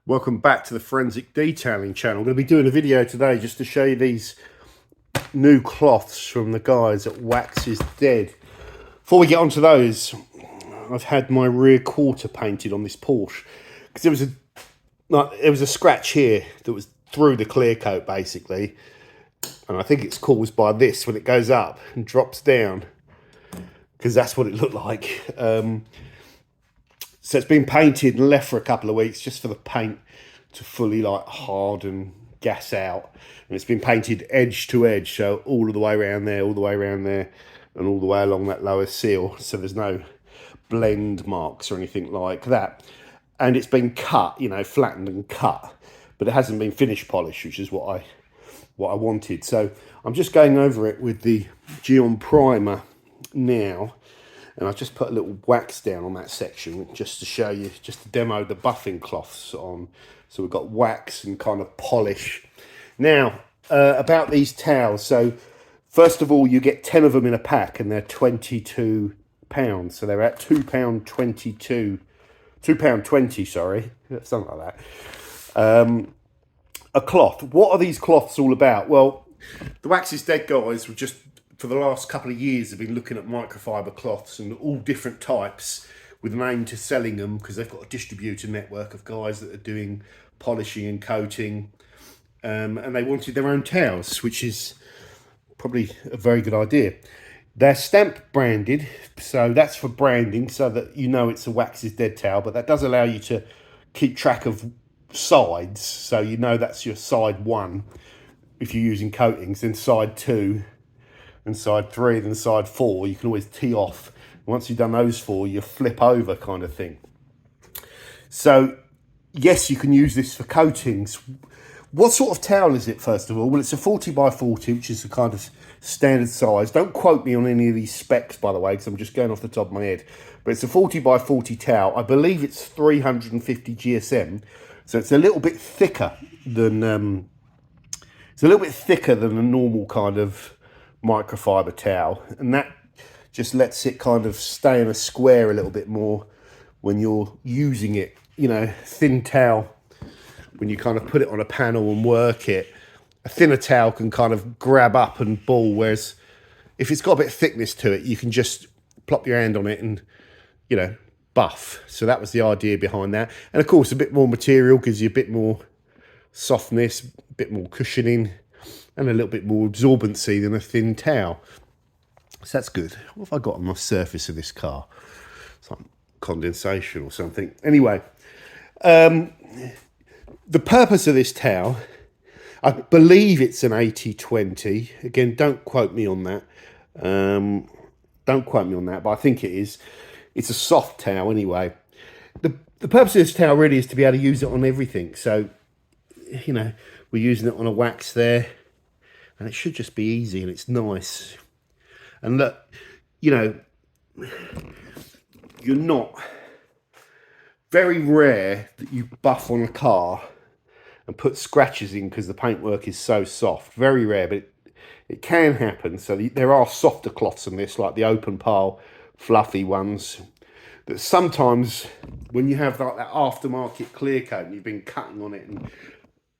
Welcome back to the Forensic Detailing channel. I'm going to be doing a video today just to show you these new cloths from the guys at Wax is Dead. Before we get onto those, I've had my rear quarter painted on this Porsche because there was a scratch here that was through the clear coat basically, and I think it's caused by this when it goes up and drops down, because that's what it looked like. So it's been painted and left for a couple of weeks just for the paint to fully harden, gas out. And it's been painted edge to edge, so all of the way around there, all the way around there, and all the way along that lower seal. So there's no blend marks or anything like that. And it's been cut, flattened and cut, but it hasn't been finish polished, which is what I wanted. So I'm just going over it with the Geon primer now. And I've just put a little wax down on that section just to show you, just to demo the buffing cloths on. So we've got wax and kind of polish. Now, about these towels. So first of all, you get 10 of them in a pack and they're £22. So they're at £2.22, £2.20, sorry, something like that. A cloth. What are these cloths all about? Well, the Wax is Dead guys were just, for the last couple of years, have been looking at microfiber cloths and all different types with an aim to selling them, because they've got a distributor network of guys that are doing polishing and coating, and they wanted their own towels, which is probably a very good idea. They're stamp branded, so that's for branding, so that you know it's a Wax is Dead towel, but that does allow you to keep track of sides, so you know that's your side 1 if you're using coatings, then side 2, and side 3, then side 4. You can always tee off. Once you've done those 4, you flip over kind of thing. So yes, you can use this for coatings. What sort of towel is it, first of all? Well, it's a 40 by 40, which is the kind of standard size. Don't quote me on any of these specs, by the way, because I'm just going off the top of my head. But it's a 40 by 40 towel. I believe it's 350 GSM, so it's a little bit thicker than a normal kind of microfiber towel, and that just lets it kind of stay in a square a little bit more when you're using it. Thin towel, when you kind of put it on a panel and work it, a thinner towel can kind of grab up and ball, whereas if it's got a bit of thickness to it, you can just plop your hand on it and buff. So that was the idea behind that. And of course, a bit more material gives you a bit more softness, a bit more cushioning, and a little bit more absorbency than a thin towel. So that's good. What have I got on the surface of this car? It's like condensation or something. Anyway, the purpose of this towel, I believe it's an 80-20. Again, don't quote me on that. But I think it is. It's a soft towel anyway. The purpose of this towel really is to be able to use it on everything. So, we're using it on a wax there, and it should just be easy, and it's nice. And look, you're not, very rare that you buff on a car and put scratches in because the paintwork is so soft. Very rare, but it can happen. So there are softer cloths than this, like the open pile, fluffy ones, that sometimes when you have that aftermarket clear coat and you've been cutting on it and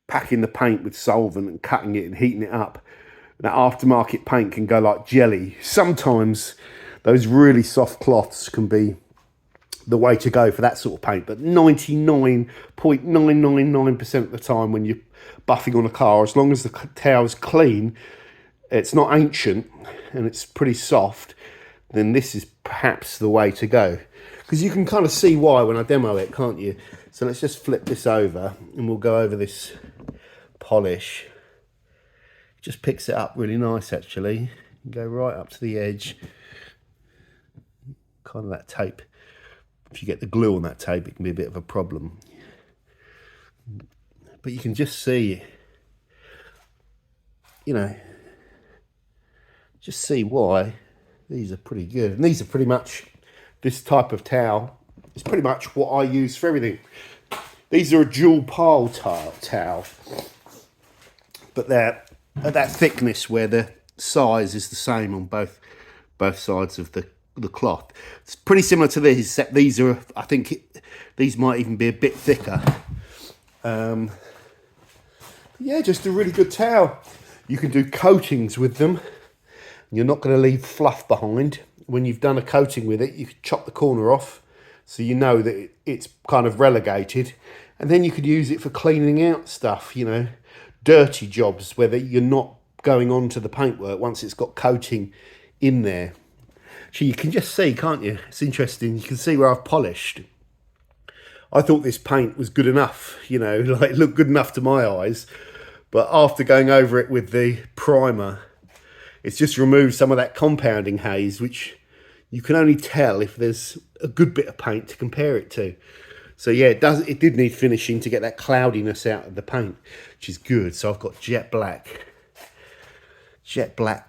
packing the paint with solvent and cutting it and heating it up, that aftermarket paint can go like jelly. Sometimes those really soft cloths can be the way to go for that sort of paint, but 99.999% of the time when you're buffing on a car, as long as the towel's clean, it's not ancient, and it's pretty soft, then this is perhaps the way to go. Because you can kind of see why when I demo it, can't you? So let's just flip this over and we'll go over this polish. It just picks it up really nice, actually. Go right up to the edge. Kind of that tape. If you get the glue on that tape, it can be a bit of a problem. But you can just see, just see why these are pretty good. And these are pretty much, this type of towel is pretty much what I use for everything. These are a dual pile towel, but they're at that thickness where the size is the same on both sides of the cloth. It's pretty similar to these, except these are, I think these might even be a bit thicker. Yeah, just a really good towel. You can do coatings with them. You're not going to leave fluff behind. When you've done a coating with it, you can chop the corner off so you know that it's kind of relegated. And then you could use it for cleaning out stuff, you know, dirty jobs where you're not going on to the paintwork once it's got coating in there. So you can just see, can't you? It's interesting. You can see where I've polished. I thought this paint was good enough, you know, like it looked good enough to my eyes. But after going over it with the primer, it's just removed some of that compounding haze, which you can only tell if there's a good bit of paint to compare it to. So yeah, it did need finishing to get that cloudiness out of the paint, which is good. So I've got jet black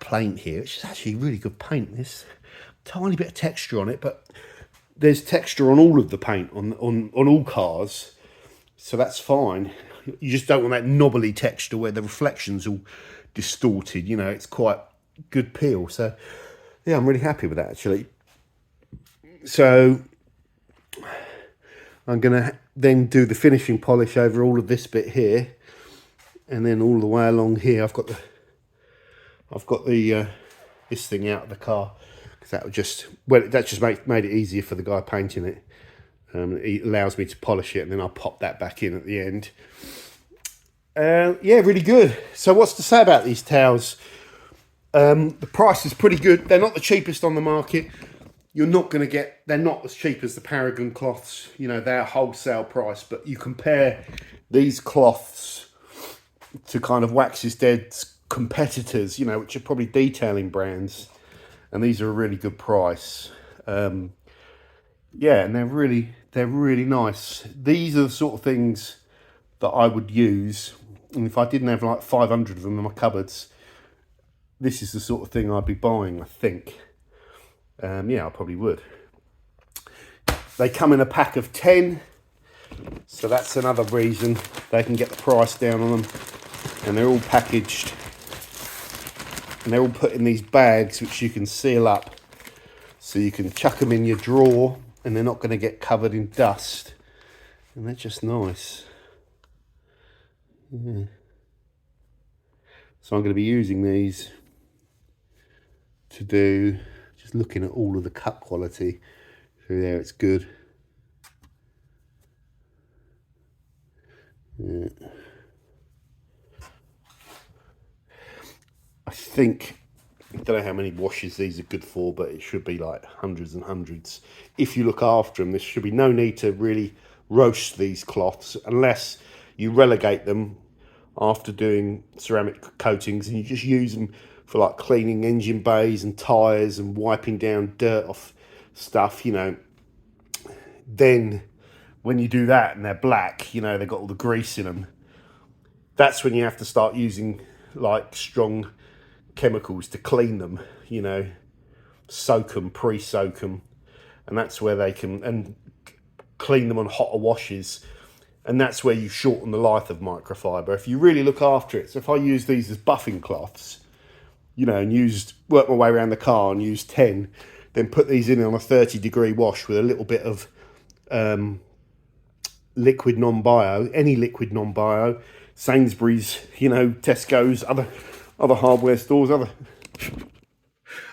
paint here, which is actually really good paint. There's a tiny bit of texture on it, but there's texture on all of the paint on all cars, so that's fine. You just don't want that knobbly texture where the reflection's all distorted, you know. It's quite good peel. So yeah, I'm really happy with that actually. So I'm gonna then do the finishing polish over all of this bit here, and then all the way along here I've got the this thing out of the car, because that just made it easier for the guy painting it. It allows me to polish it, and then I'll pop that back in at the end. Yeah, really good. So what's to say about these towels? The price is pretty good. They're not the cheapest on the market. They're not as cheap as the Paragon cloths. You know, they're wholesale price, but you compare these cloths to kind of Wax's Dead's competitors, you know, which are probably detailing brands, and these are a really good price. Yeah, and they're really nice. These are the sort of things that I would use, and if I didn't have like 500 of them in my cupboards, this is the sort of thing I'd be buying, I think. Yeah, I probably would. They come in a pack of 10, so that's another reason they can get the price down on them. And they're all packaged, and they're all put in these bags which you can seal up, so you can chuck them in your drawer and they're not going to get covered in dust, and they're just nice. Yeah. So I'm going to be using these to do, just looking at all of the cut quality through there, it's good. Yeah. I think, I don't know how many washes these are good for, but it should be like hundreds and hundreds. If you look after them, there should be no need to really roast these cloths unless you relegate them after doing ceramic coatings, and you just use them for like cleaning engine bays and tyres and wiping down dirt off stuff, you know. Then when you do that and they're black, you know, they've got all the grease in them, that's when you have to start using like strong chemicals to clean them, you know, soak them, pre-soak them, and that's where they can, and clean them on hotter washes, and that's where you shorten the life of microfiber if you really look after it. So if I use these as buffing cloths, you know, and work my way around the car and use 10, then put these in on a 30-degree wash with a little bit of liquid non-bio, any liquid non-bio, Sainsbury's, you know, Tesco's, other hardware stores, other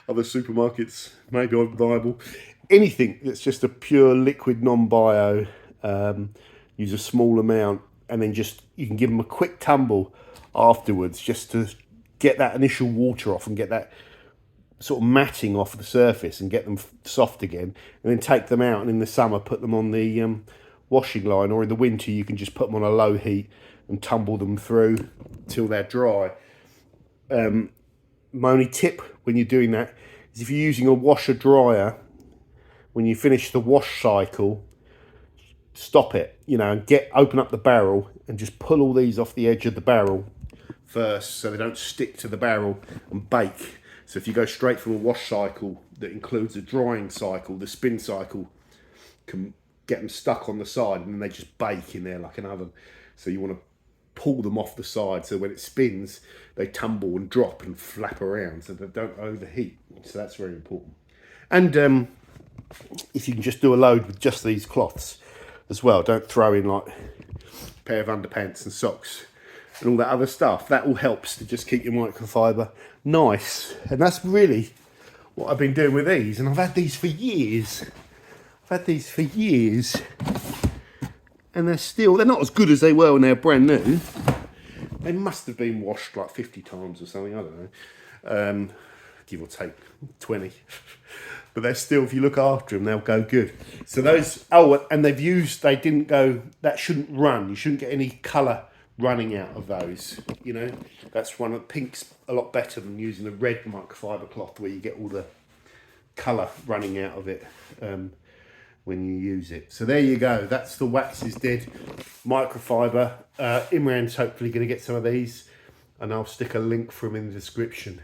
supermarkets, maybe viable. Anything that's just a pure liquid non-bio, use a small amount, and then you can give them a quick tumble afterwards just to get that initial water off and get that sort of matting off the surface and get them soft again, and then take them out, and in the summer put them on the washing line, or in the winter you can just put them on a low heat and tumble them through till they're dry. My only tip when you're doing that is, if you're using a washer dryer, when you finish the wash cycle, stop it, you know, and open up the barrel and just pull all these off the edge of the barrel first, so they don't stick to the barrel and bake. So if you go straight from a wash cycle that includes a drying cycle, the spin cycle can get them stuck on the side, and then they just bake in there like an oven. So you want to pull them off the side, so when it spins they tumble and drop and flap around, so they don't overheat. So that's very important. And if you can just do a load with just these cloths as well, don't throw in like pair of underpants and socks and all that other stuff. That all helps to just keep your microfiber nice. And that's really what I've been doing with these. And I've had these for years. And they're not as good as they were when they were brand new. They must have been washed like 50 times or something, I don't know. Give or take 20. But they're still, if you look after them, they'll go good. So those, and they didn't go, that shouldn't run. You shouldn't get any colour running out of those, you know. That's one of pink's a lot better than using a red microfiber cloth where you get all the colour running out of it when you use it. So there you go, that's the Wax is Dead microfiber. Imran's hopefully going to get some of these, and I'll stick a link for them in the description.